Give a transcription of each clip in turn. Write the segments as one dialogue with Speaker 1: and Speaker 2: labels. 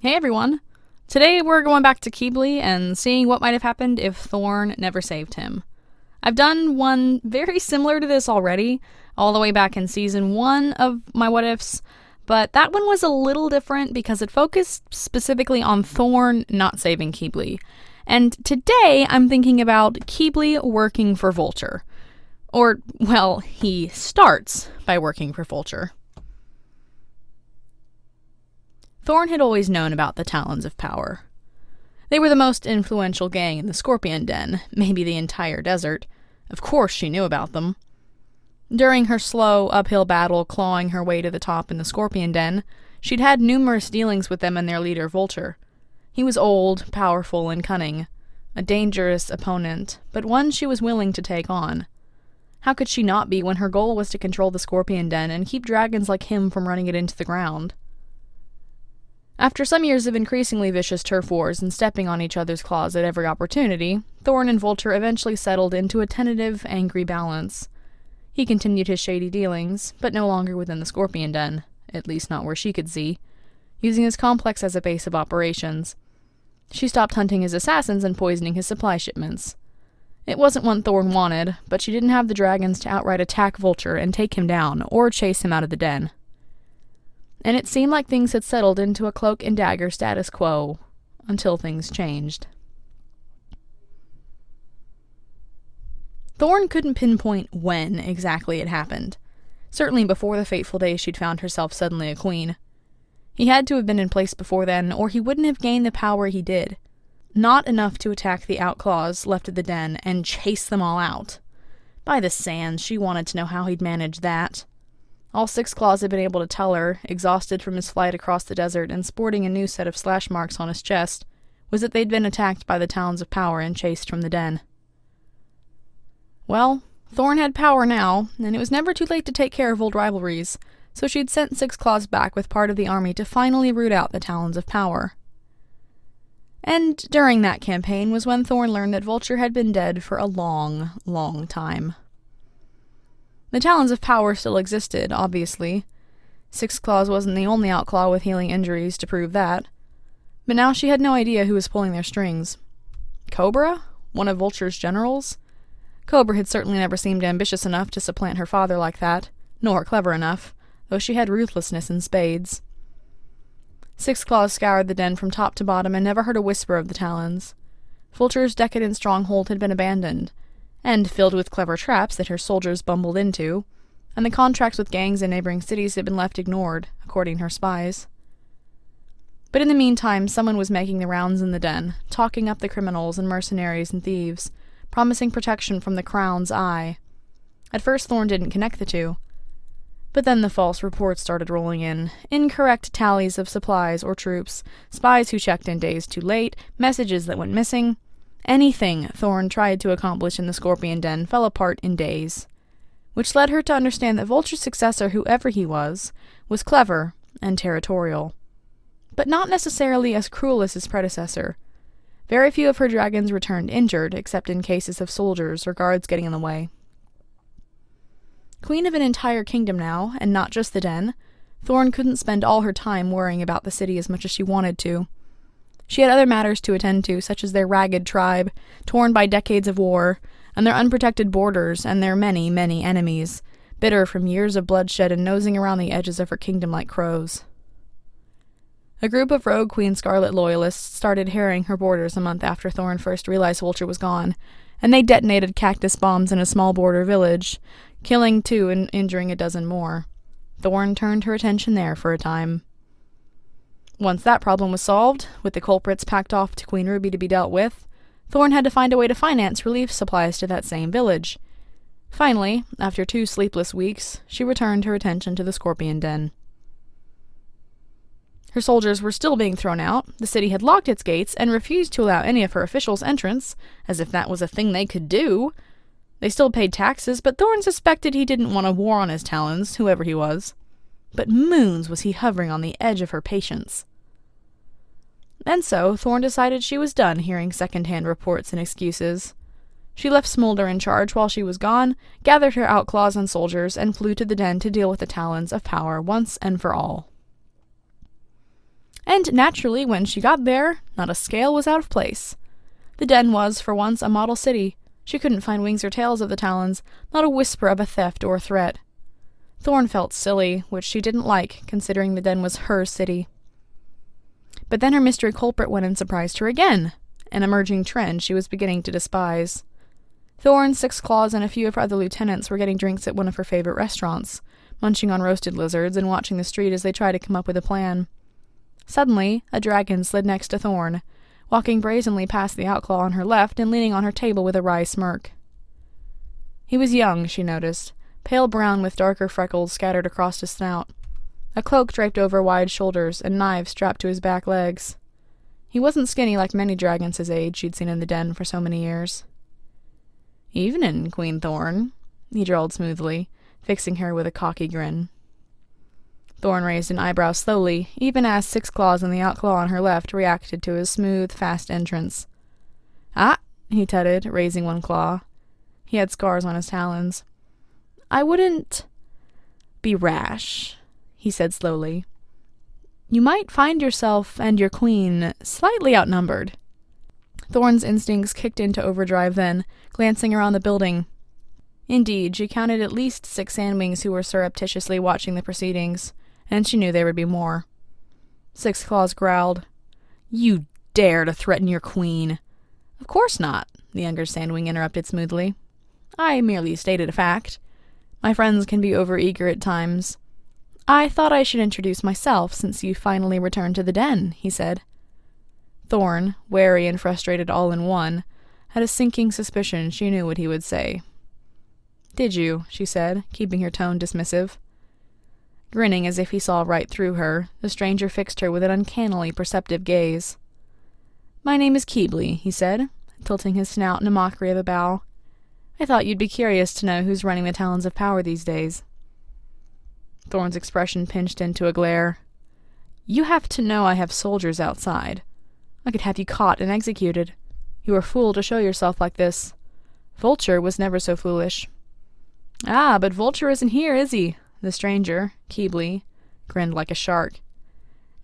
Speaker 1: Hey everyone! Today we're going back to Qibli and seeing what might have happened if Thorn never saved him. I've done one very similar to this already, all the way back in season 1 of my What Ifs, but that one was a little different because it focused specifically on Thorn not saving Qibli. And today I'm thinking about Qibli working for Vulture. Or, well, he starts by working for Vulture. Thorn had always known about the Talons of Power. They were the most influential gang in the Scorpion Den, maybe the entire desert. Of course she knew about them. During her slow, uphill battle clawing her way to the top in the Scorpion Den, she'd had numerous dealings with them and their leader, Vulture. He was old, powerful, and cunning. A dangerous opponent, but one she was willing to take on. How could she not be when her goal was to control the Scorpion Den and keep dragons like him from running it into the ground? After some years of increasingly vicious turf wars and stepping on each other's claws at every opportunity, Thorn and Vulture eventually settled into a tentative, angry balance. He continued his shady dealings, but no longer within the Scorpion Den, at least not where she could see, using his complex as a base of operations. She stopped hunting his assassins and poisoning his supply shipments. It wasn't what Thorn wanted, but she didn't have the dragons to outright attack Vulture and take him down, or chase him out of the den. And it seemed like things had settled into a cloak and dagger status quo, until things changed. Thorn couldn't pinpoint when exactly it happened, certainly before the fateful day she'd found herself suddenly a queen. He had to have been in place before then, or he wouldn't have gained the power he did. Not enough to attack the outlaws left of the den and chase them all out. By the sands, she wanted to know how he'd managed that. All Six Claws had been able to tell her, exhausted from his flight across the desert and sporting a new set of slash marks on his chest, was that they'd been attacked by the Talons of Power and chased from the den. Well, Thorn had power now, and it was never too late to take care of old rivalries, so she'd sent Six Claws back with part of the army to finally root out the Talons of Power. And during that campaign was when Thorn learned that Vulture had been dead for a long, long time. The Talons of Power still existed, obviously. Six Claws wasn't the only outlaw with healing injuries to prove that. But now she had no idea who was pulling their strings. Cobra? One of Vulture's generals? Cobra had certainly never seemed ambitious enough to supplant her father like that, nor clever enough, though she had ruthlessness in spades. Six Claws scoured the den from top to bottom and never heard a whisper of the Talons. Vulture's decadent stronghold had been abandoned, and filled with clever traps that her soldiers bumbled into, and the contracts with gangs in neighboring cities had been left ignored, according to her spies. But in the meantime, someone was making the rounds in the den, talking up the criminals and mercenaries and thieves, promising protection from the Crown's eye. At first Thorn didn't connect the two. But then the false reports started rolling in, incorrect tallies of supplies or troops, spies who checked in days too late, messages that went missing. Anything Thorn tried to accomplish in the Scorpion Den fell apart in days, which led her to understand that Vulture's successor, whoever he was clever and territorial. But not necessarily as cruel as his predecessor. Very few of her dragons returned injured, except in cases of soldiers or guards getting in the way. Queen of an entire kingdom now, and not just the den, Thorn couldn't spend all her time worrying about the city as much as she wanted to. She had other matters to attend to, such as their ragged tribe, torn by decades of war, and their unprotected borders and their many, many enemies, bitter from years of bloodshed and nosing around the edges of her kingdom like crows. A group of rogue Queen Scarlet loyalists started harrying her borders a month after Thorn first realized Vulture was gone, and they detonated cactus bombs in a small border village, killing 2 and injuring a dozen more. Thorn turned her attention there for a time. Once that problem was solved, with the culprits packed off to Queen Ruby to be dealt with, Thorn had to find a way to finance relief supplies to that same village. Finally, after 2 sleepless weeks, she returned her attention to the Scorpion Den. Her soldiers were still being thrown out, the city had locked its gates and refused to allow any of her officials entrance, as if that was a thing they could do. They still paid taxes, but Thorn suspected he didn't want a war on his Talons, whoever he was. But moons was he hovering on the edge of her patience. And so, Thorn decided she was done hearing second-hand reports and excuses. She left Smolder in charge while she was gone, gathered her outlaws and soldiers, and flew to the den to deal with the Talons of Power once and for all. And naturally, when she got there, not a scale was out of place. The den was, for once, a model city. She couldn't find wings or tails of the Talons, not a whisper of a theft or threat. Thorn felt silly, which she didn't like, considering the den was her city. But then her mystery culprit went and surprised her again, an emerging trend she was beginning to despise. Thorn, Six Claws, and a few of her other lieutenants were getting drinks at one of her favorite restaurants, munching on roasted lizards and watching the street as they tried to come up with a plan. Suddenly, a dragon slid next to Thorn, walking brazenly past the outlaw on her left and leaning on her table with a wry smirk. He was young, she noticed, pale brown with darker freckles scattered across his snout, a cloak draped over wide shoulders and knives strapped to his back legs. He wasn't skinny like many dragons his age she'd seen in the den for so many years. "Evenin', Queen Thorn," he drawled smoothly, fixing her with a cocky grin. Thorn raised an eyebrow slowly, even as Six Claws and the outlaw on her left reacted to his smooth, fast entrance. "Ah," he tutted, raising one claw. He had scars on his talons. "I wouldn't be rash," he said slowly. "You might find yourself and your queen slightly outnumbered." Thorn's instincts kicked into overdrive then, glancing around the building. Indeed, she counted at least 6 sandwings who were surreptitiously watching the proceedings, and she knew there would be more. Six Claws growled. "You dare to threaten your queen!" "Of course not," the younger sandwing interrupted smoothly. "I merely stated a fact. My friends can be overeager at times." "I thought I should introduce myself since you finally returned to the den," he said. Thorn, wary and frustrated all in one, had a sinking suspicion she knew what he would say. "Did you?" she said, keeping her tone dismissive. Grinning as if he saw right through her, the stranger fixed her with an uncannily perceptive gaze. "My name is Qibli," he said, tilting his snout in a mockery of a bow. "I thought you'd be curious to know who's running the Talons of Power these days." Thorn's expression pinched into a glare. "You have to know I have soldiers outside. I could have you caught and executed. You are a fool to show yourself like this. Vulture was never so foolish." "Ah, but Vulture isn't here, is he?" The stranger, Qibli, grinned like a shark.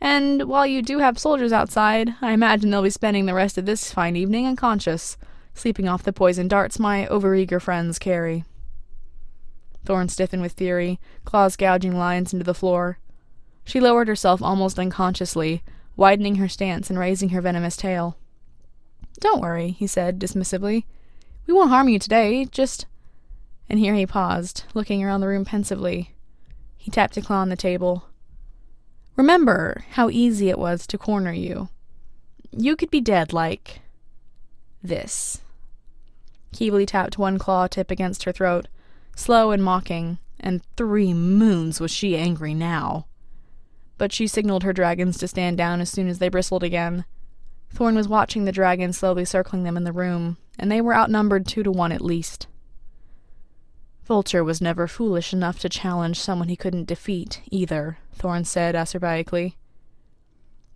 Speaker 1: "And while you do have soldiers outside, I imagine they'll be spending the rest of this fine evening unconscious, sleeping off the poison darts my overeager friends carry." Thorn stiffened with fury, claws gouging lines into the floor. She lowered herself almost unconsciously, widening her stance and raising her venomous tail. "Don't worry," he said dismissively. "We won't harm you today, just—" And here he paused, looking around the room pensively. He tapped a claw on the table. "Remember how easy it was to corner you. You could be dead like this." Qibli tapped one claw tip against her throat, slow and mocking, and 3 moons was she angry now. But she signaled her dragons to stand down as soon as they bristled again. Thorn was watching the dragons slowly circling them in the room, and they were outnumbered 2 to 1 at least. "Vulture was never foolish enough to challenge someone he couldn't defeat, either," Thorn said acerbaically.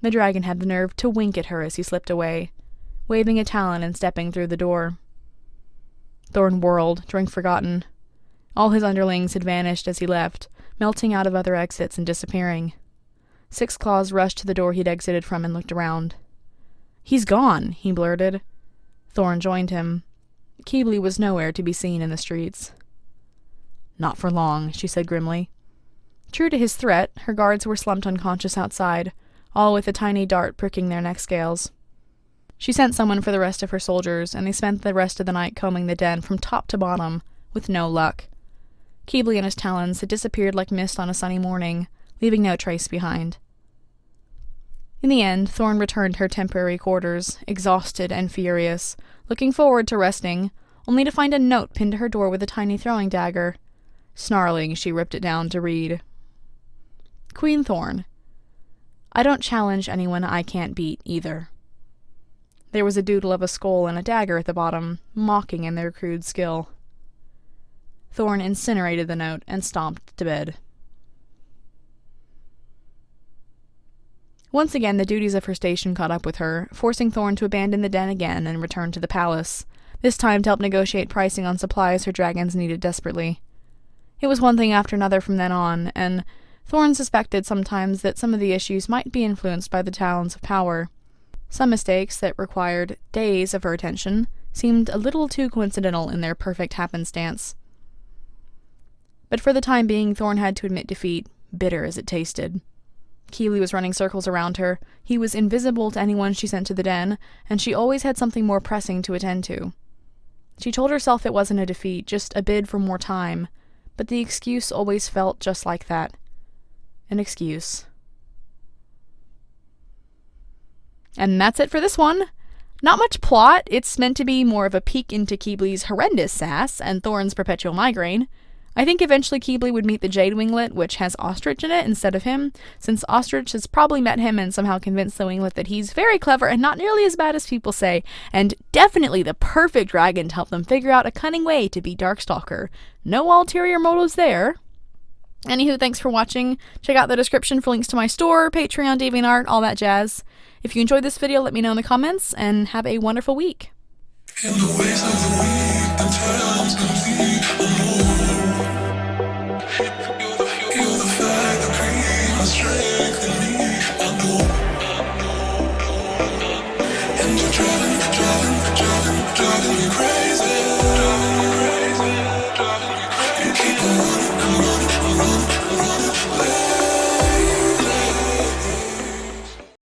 Speaker 1: The dragon had the nerve to wink at her as he slipped away, waving a talon and stepping through the door. Thorn whirled, drink forgotten. All his underlings had vanished as he left, melting out of other exits and disappearing. Six Claws rushed to the door he'd exited from and looked around. "He's gone," he blurted. Thorn joined him. Qibli was nowhere to be seen in the streets. "Not for long," she said grimly. True to his threat, her guards were slumped unconscious outside, all with a tiny dart pricking their neck scales. She sent someone for the rest of her soldiers, and they spent the rest of the night combing the den from top to bottom, with no luck. Qibli and his Talons had disappeared like mist on a sunny morning, leaving no trace behind. In the end, Thorn returned to her temporary quarters, exhausted and furious, looking forward to resting, only to find a note pinned to her door with a tiny throwing dagger. Snarling, she ripped it down to read. "Queen Thorn, I don't challenge anyone I can't beat, either." There was a doodle of a skull and a dagger at the bottom, mocking in their crude skill. Thorn incinerated the note and stomped to bed. Once again, the duties of her station caught up with her, forcing Thorn to abandon the den again and return to the palace, this time to help negotiate pricing on supplies her dragons needed desperately. It was one thing after another from then on, and Thorn suspected sometimes that some of the issues might be influenced by the Talons of power. Some mistakes that required days of her attention seemed a little too coincidental in their perfect happenstance. But for the time being, Thorn had to admit defeat, bitter as it tasted. Qibli was running circles around her, he was invisible to anyone she sent to the den, and she always had something more pressing to attend to. She told herself it wasn't a defeat, just a bid for more time, but the excuse always felt just like that. An excuse. And that's it for this one. Not much plot, it's meant to be more of a peek into Qibli's horrendous sass and Thorn's perpetual migraine. I think eventually Qibli would meet the Jade Winglet, which has Ostrich in it instead of him, since Ostrich has probably met him and somehow convinced the Winglet that he's very clever and not nearly as bad as people say, and definitely the perfect dragon to help them figure out a cunning way to be Darkstalker. No ulterior motives there. Anywho, thanks for watching. Check out the description for links to my store, Patreon, DeviantArt, all that jazz. If you enjoyed this video, let me know in the comments, and have a wonderful week. In the ways of the week, the time's complete.